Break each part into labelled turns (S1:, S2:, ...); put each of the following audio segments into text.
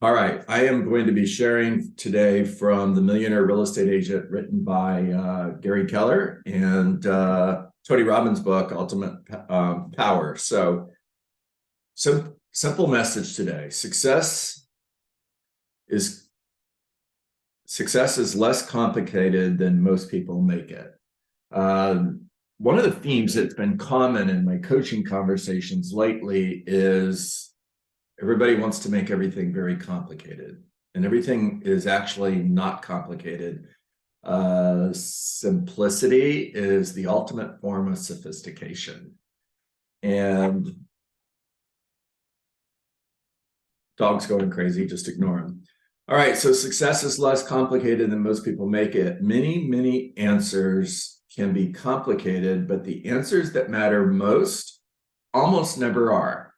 S1: All right, I am going to be sharing today from The Millionaire Real Estate Agent, written by Gary Keller and Tony Robbins' book, Ultimate Power. So simple message today: is success is less complicated than most people make it. One of the themes that's been common in my coaching conversations lately is everybody wants to make everything very complicated, and everything is actually not complicated. Simplicity is the ultimate form of sophistication. And dog's going crazy, just ignore him. All right, so success is less complicated than most people make it. Many answers can be complicated, but the answers that matter most almost never are.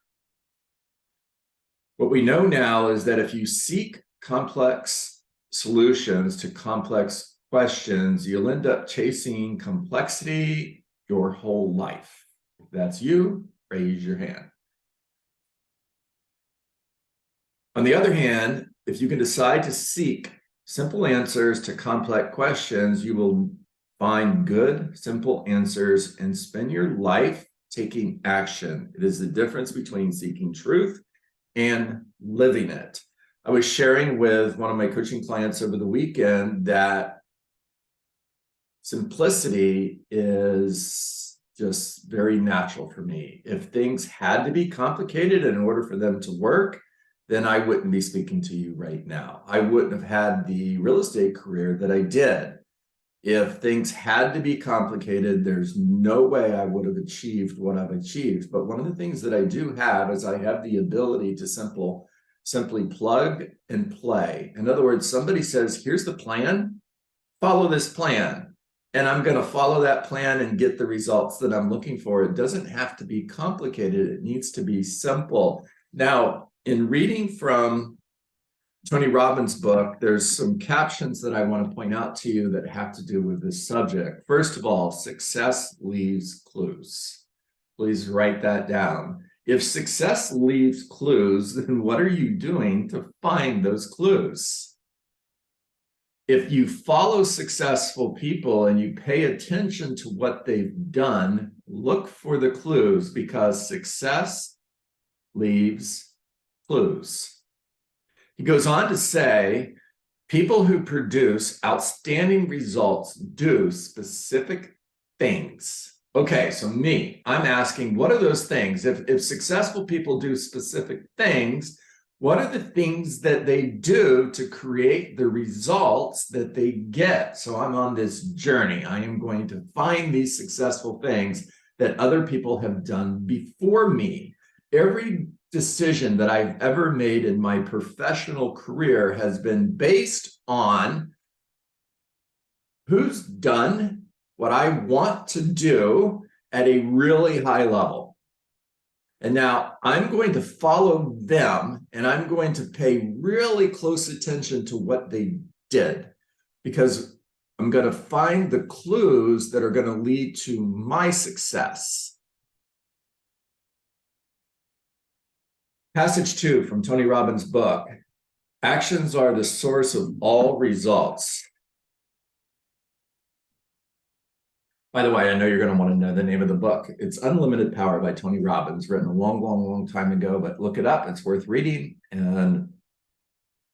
S1: What we know now is that if you seek complex solutions to complex questions, you'll end up chasing complexity your whole life. If that's you, raise your hand. On the other hand, if you can decide to seek simple answers to complex questions, you will find good, simple answers and spend your life taking action. It is the difference between seeking truth and living it. I was sharing with one of my coaching clients over the weekend that simplicity is just very natural for me. If things had to be complicated in order for them to work, then I wouldn't be speaking to you right now. I wouldn't have had the real estate career that I did. If things had to be complicated, there's no way I would have achieved what I've achieved. But one of the things that I do have is I have the ability to simply plug and play. In other words, somebody says, here's the plan, follow this plan. And I'm going to follow that plan and get the results that I'm looking for. It doesn't have to be complicated. It needs to be simple. Now, in reading from Tony Robbins' book, there's some captions that I want to point out to you that have to do with this subject. First of all, success leaves clues. Please write that down. If success leaves clues, then what are you doing to find those clues? If you follow successful people and you pay attention to what they've done, look for the clues, because success leaves clues. He goes on to say, people who produce outstanding results do specific things. Okay, so I'm asking, what are those things? If successful people do specific things, what are the things that they do to create the results that they get? So I'm on this journey. I am going to find these successful things that other people have done before me. Every decision that I've ever made in my professional career has been based on who's done what I want to do at a really high level. And now I'm going to follow them, and I'm going to pay really close attention to what they did, because I'm going to find the clues that are going to lead to my success. Passage 2 from Tony Robbins' book, actions are the source of all results. By the way, I know you're going to want to know the name of the book. It's Unlimited Power by Tony Robbins, written a long time ago, but look it up. It's worth reading. And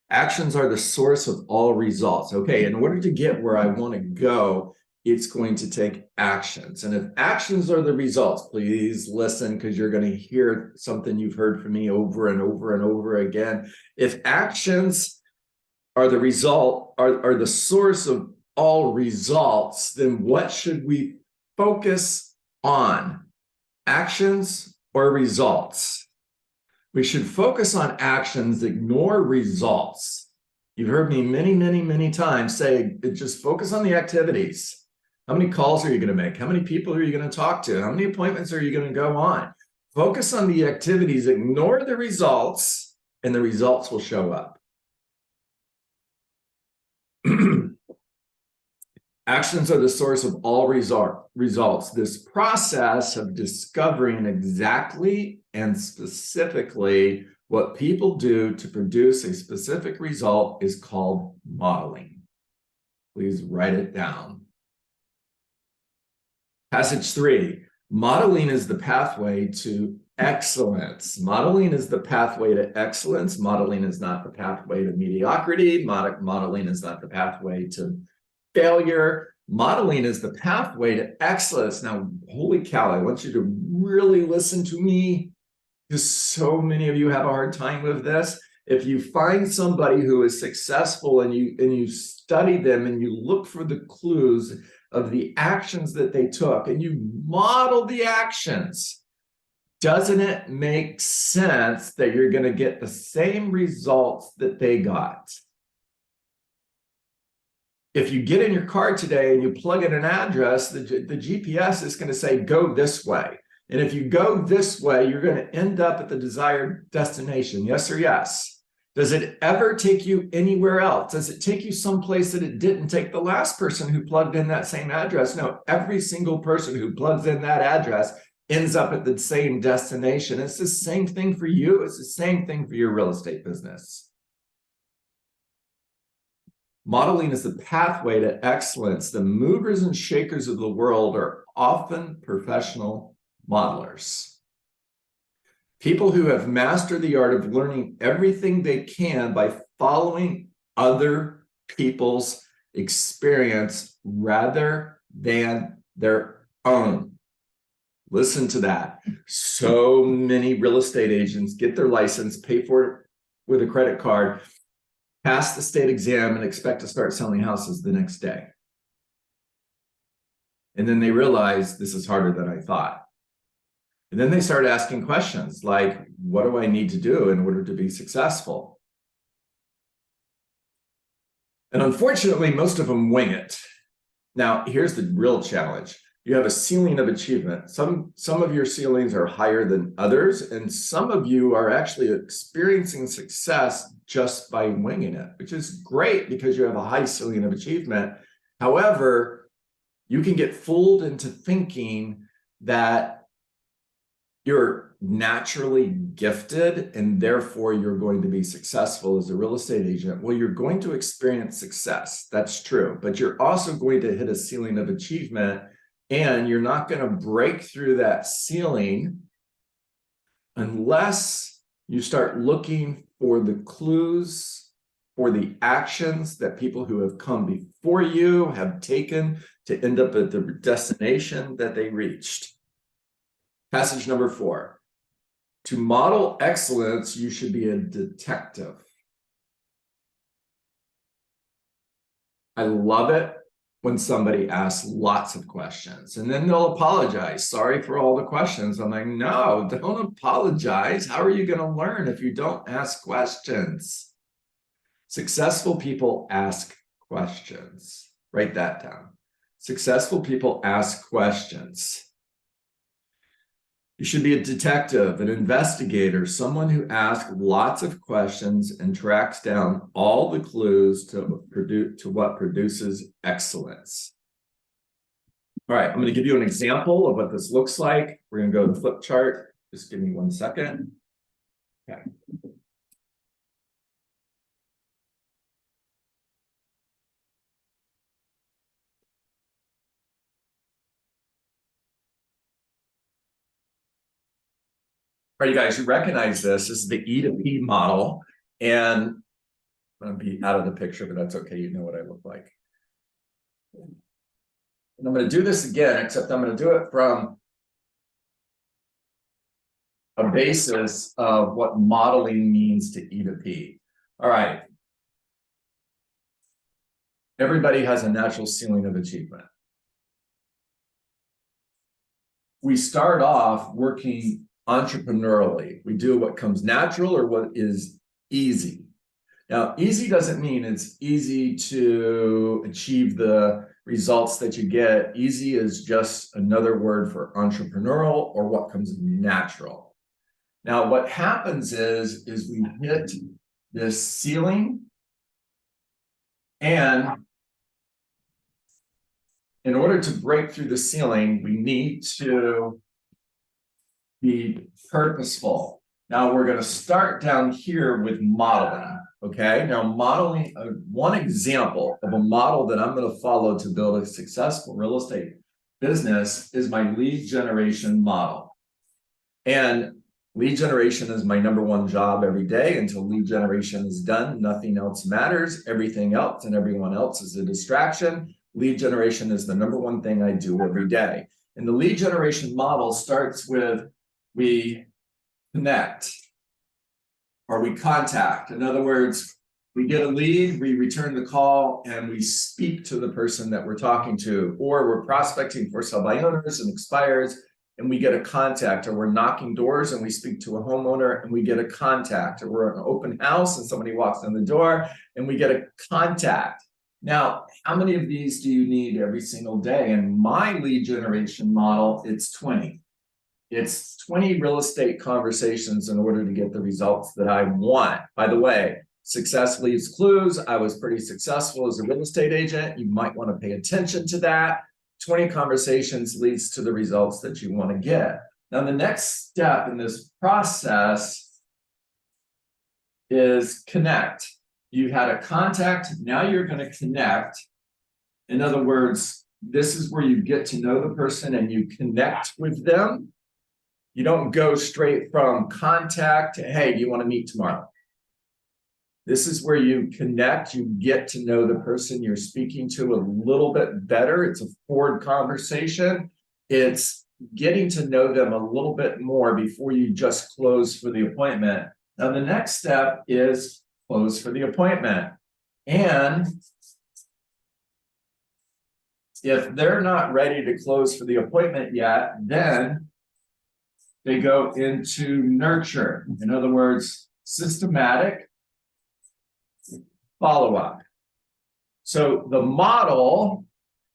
S1: actions are the source of all results. Okay, in order to get where I want to go, it's going to take actions. And if actions are the results, please listen, because you're going to hear something you've heard from me over and over again. If actions are the result, are the source of all results, then what should we focus on? Actions or results? We should focus on actions, ignore results. You've heard me many times say, just focus on the activities. How many calls are you going to make? How many people are you going to talk to? How many appointments are you going to go on? Focus on the activities, ignore the results, and the results will show up. Actions are the source of all results. This process of discovering exactly and specifically what people do to produce a specific result is called modeling. Please write it down. Passage 3, modeling is the pathway to excellence. Modeling is the pathway to excellence. Modeling is not the pathway to mediocrity. Modeling is not the pathway to failure. Modeling is the pathway to excellence. Now, holy cow, I want you to really listen to me, because so many of you have a hard time with this. If you find somebody who is successful and you study them and you look for the clues of the actions that they took and you model the actions, doesn't it make sense that you're going to get the same results that they got? If you get in your car today and you plug in an address, the GPS is going to say, go this way. And if you go this way, you're going to end up at the desired destination. Yes or yes? Does it ever take you anywhere else? Does it take you someplace that it didn't take the last person who plugged in that same address? No, every single person who plugs in that address ends up at the same destination. It's the same thing for you. It's the same thing for your real estate business. Modeling is the pathway to excellence. The movers and shakers of the world are often professional modelers. People who have mastered the art of learning everything they can by following other people's experience rather than their own. Listen to that. So many real estate agents get their license, pay for it with a credit card, pass the state exam, and expect to start selling houses the next day. And then they realize this is harder than I thought. And then they start asking questions like, what do I need to do in order to be successful? And unfortunately, most of them wing it. Now, here's the real challenge. You have a ceiling of achievement. Some of your ceilings are higher than others, and some of you are actually experiencing success just by winging it, which is great because you have a high ceiling of achievement. However, you can get fooled into thinking that you're naturally gifted and therefore you're going to be successful as a real estate agent. Well, you're going to experience success. That's true, but you're also going to hit a ceiling of achievement, and you're not going to break through that ceiling unless you start looking for the clues or the actions that people who have come before you have taken to end up at the destination that they reached. Passage number 4. To model excellence, you should be a detective. I love it when somebody asks lots of questions and then they'll apologize. Sorry for all the questions. I'm like, no, don't apologize. How are you going to learn if you don't ask questions? Successful people ask questions. Write that down. Successful people ask questions. You should be a detective, an investigator, someone who asks lots of questions and tracks down all the clues to what produces excellence. All right, I'm going to give you an example of what this looks like. We're going to go to the flip chart. Just give me 1 second. Okay. All right, you guys, you recognize this. This is the E to P model. And I'm going to be out of the picture, but that's okay. You know what I look like. And I'm going to do this again, except I'm going to do it from a basis of what modeling means to E to P. All right. Everybody has a natural ceiling of achievement. We start off working entrepreneurially. We do what comes natural or what is easy. Now, easy doesn't mean it's easy to achieve the results that you get. Easy is just another word for entrepreneurial or what comes natural. Now, what happens is we hit this ceiling and in order to break through the ceiling, we need to be purposeful. Now we're going to start down here with modeling. Okay, now modeling, one example of a model that I'm going to follow to build a successful real estate business is my lead generation model. And lead generation is my number one job every day. Until lead generation is done, nothing else matters. Everything else and everyone else is a distraction. Lead generation is the number one thing I do every day. And the lead generation model starts with we connect or we contact. In other words, we get a lead, we return the call, and we speak to the person that we're talking to, or we're prospecting for sell by owners and expires, and we get a contact, or we're knocking doors and we speak to a homeowner and we get a contact, or we're at an open house and somebody walks in the door and we get a contact. Now, how many of these do you need every single day? In my lead generation model, it's 20. It's 20 real estate conversations in order to get the results that I want. By the way, success leaves clues. I was pretty successful as a real estate agent. You might want to pay attention to that. 20 conversations leads to the results that you want to get. Now, the next step in this process is connect. You had a contact, now you're going to connect. In other words, this is where you get to know the person and you connect with them. You don't go straight from contact to, hey, do you want to meet tomorrow? This is where you connect, you get to know the person you're speaking to a little bit better. It's a forward conversation. It's getting to know them a little bit more before you just close for the appointment. Now, the next step is close for the appointment. And if they're not ready to close for the appointment yet, then they go into nurture. In other words, systematic follow-up. So the model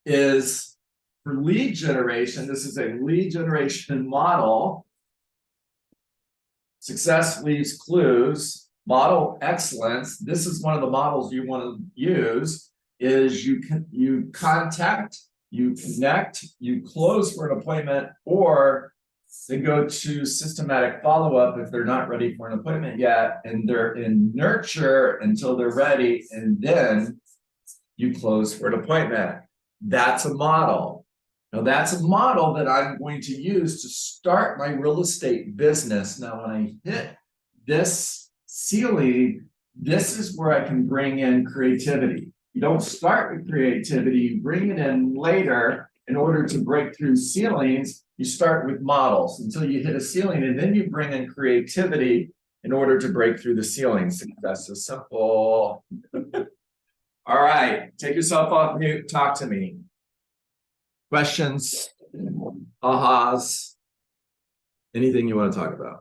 S1: is for lead generation. This is a lead generation model. Success leaves clues. Model excellence. This is one of the models you want to use. Is you contact, you connect, you close for an appointment, or they go to systematic follow-up if they're not ready for an appointment yet, and they're in nurture until they're ready, and then you close for an appointment. That's a model. Now, that's a model that I'm going to use to start my real estate business. Now, when I hit this ceiling, this is where I can bring in creativity. You don't start with creativity, you bring it in later. In order to break through ceilings, you start with models until you hit a ceiling, and then you bring in creativity in order to break through the ceilings. That's so simple. All right, take yourself off mute, talk to me. Questions, ahas, anything you want to talk about?